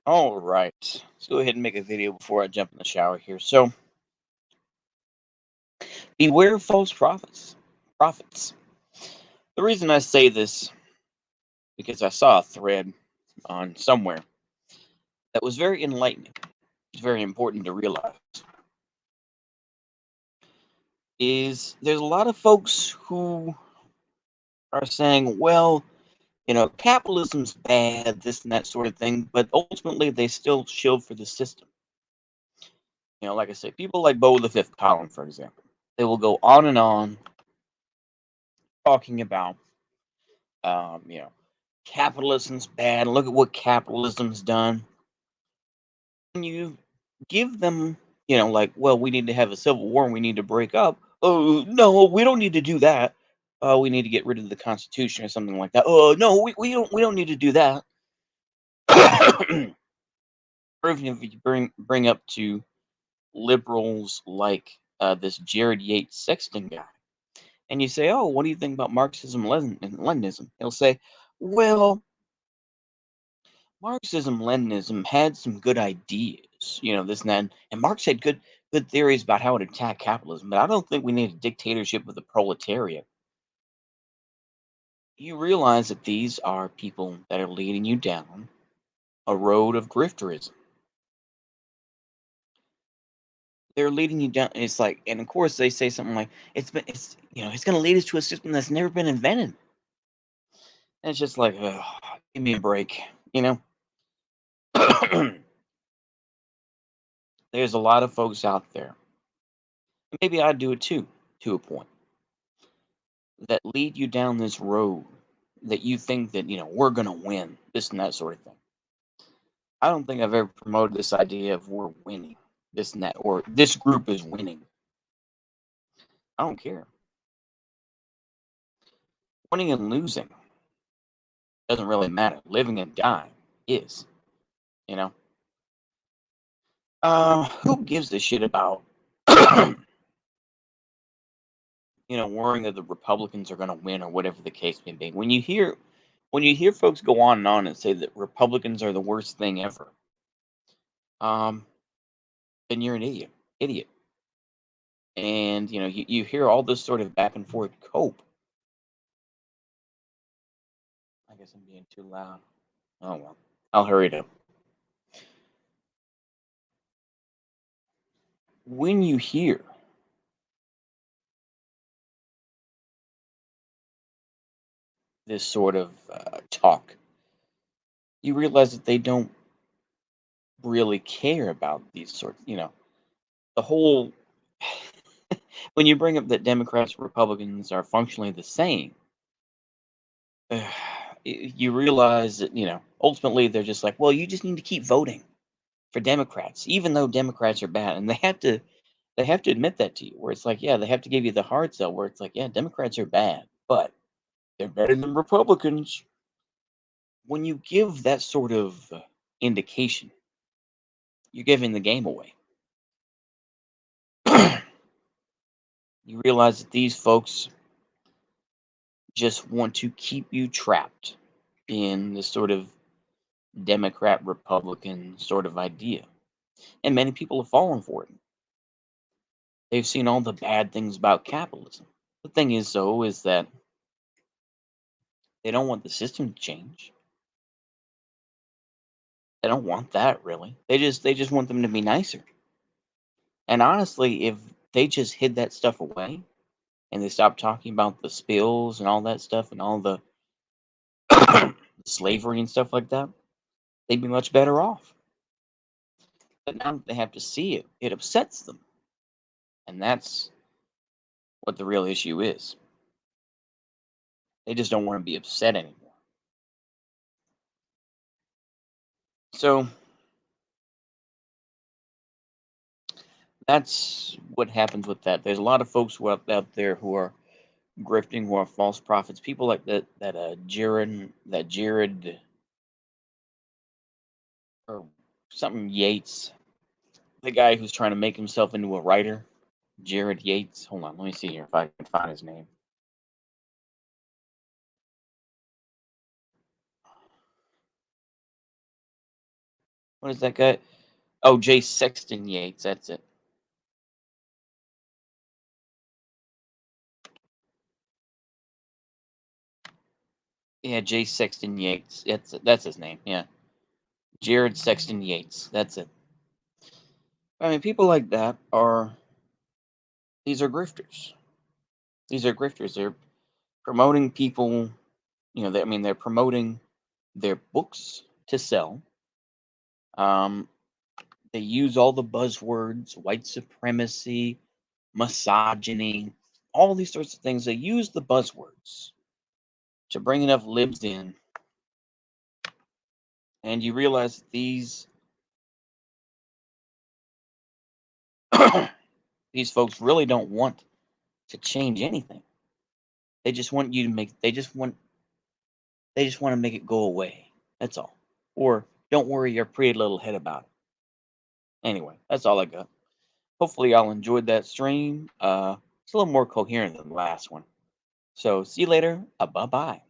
All right. Let's go ahead and make a video before I jump in the shower here. So, beware of false prophets. Prophets. The reason I say this because I saw a thread on somewhere that was very enlightening. It's very important to realize is there's a lot of folks who are saying, well, capitalism's bad, this and that sort of thing, but ultimately they still shield for the system. Like I said, people like Bo the Fifth Column, for example, they will go on and on talking about, um, you know, capitalism's bad. Look at what capitalism's done. When you give them, like, well, we need to have a civil war and we need to break up. Oh no, we don't need to do that. We need to get rid of the Constitution or something like that. Oh no, we don't need to do that. Or even if you bring up to liberals like this Jared Yates Sexton guy, and you say, "Oh, what do you think about Marxism, and Leninism?" He'll say, "Well, Marxism, Leninism had some good ideas, this and that, and Marx had good theories about how to attack capitalism, but I don't think we need a dictatorship of the proletariat." You realize that these are people that are leading you down a road of grifterism. They're leading you down. It's like, and of course they say something like, it's going to lead us to a system that's never been invented. And it's just like, ugh, give me a break, you know. There's a lot of folks out there. Maybe I do it too, to a point, that lead you down this road that you think that we're going to win this and that sort of thing. I don't think I've ever promoted this idea of we're winning this and that, or this group is winning. I don't care. Winning and losing doesn't really matter. Living and dying is, you know. Who gives a shit about, worrying that the Republicans are going to win or whatever the case may be? When you hear folks go on and say that Republicans are the worst thing ever, um, then you're an idiot. And you hear all this sort of back and forth cope. I guess I'm being too loud. Oh well, I'll hurry it up. When you hear this sort of talk, you realize that they don't really care about these sorts. The whole when you bring up that Democrats and Republicans are functionally the same, you realize that ultimately they're just like, well, you just need to keep voting for Democrats, even though Democrats are bad, and they have to admit that to you, where it's like, yeah, they have to give you the hard sell, where it's like, yeah, Democrats are bad, but they're better than Republicans. When you give that sort of indication, you're giving the game away. You realize that these folks just want to keep you trapped in this sort of Democrat Republican sort of idea. And many people have fallen for it. They've seen all the bad things about capitalism. The thing is, though, is that they don't want the system to change. They don't want that really. They just want them to be nicer. And honestly, if they just hid that stuff away and they stopped talking about the spills and all that stuff and all the slavery and stuff like that, they'd be much better off. But now that they have to see it, it upsets them. And that's what the real issue is. They just don't want to be upset anymore. So that's what happens with that. There's a lot of folks out there who are grifting, who are false prophets. People like that Jared or something Yates, the guy who's trying to make himself into a writer. Jared Yates. Hold on, let me see here if I can find his name. What is that guy? Oh, Jay Sexton Yates. That's it. Yeah, Jay Sexton Yates. That's his name. Yeah, Jared Sexton Yates. That's it. I mean, people like that are these are grifters. These are grifters. They're promoting people. I mean, they're promoting their books to sell. Um, they use all the buzzwords: white supremacy, misogyny, all these sorts of things. They use the buzzwords to bring enough libs in, and you realize that these folks really don't want to change anything. They just want you to make. They just want to make it go away. That's all. Or don't worry your pretty little head about it. Anyway, that's all I got. Hopefully, y'all enjoyed that stream. It's a little more coherent than the last one. So, see you later. Bye bye.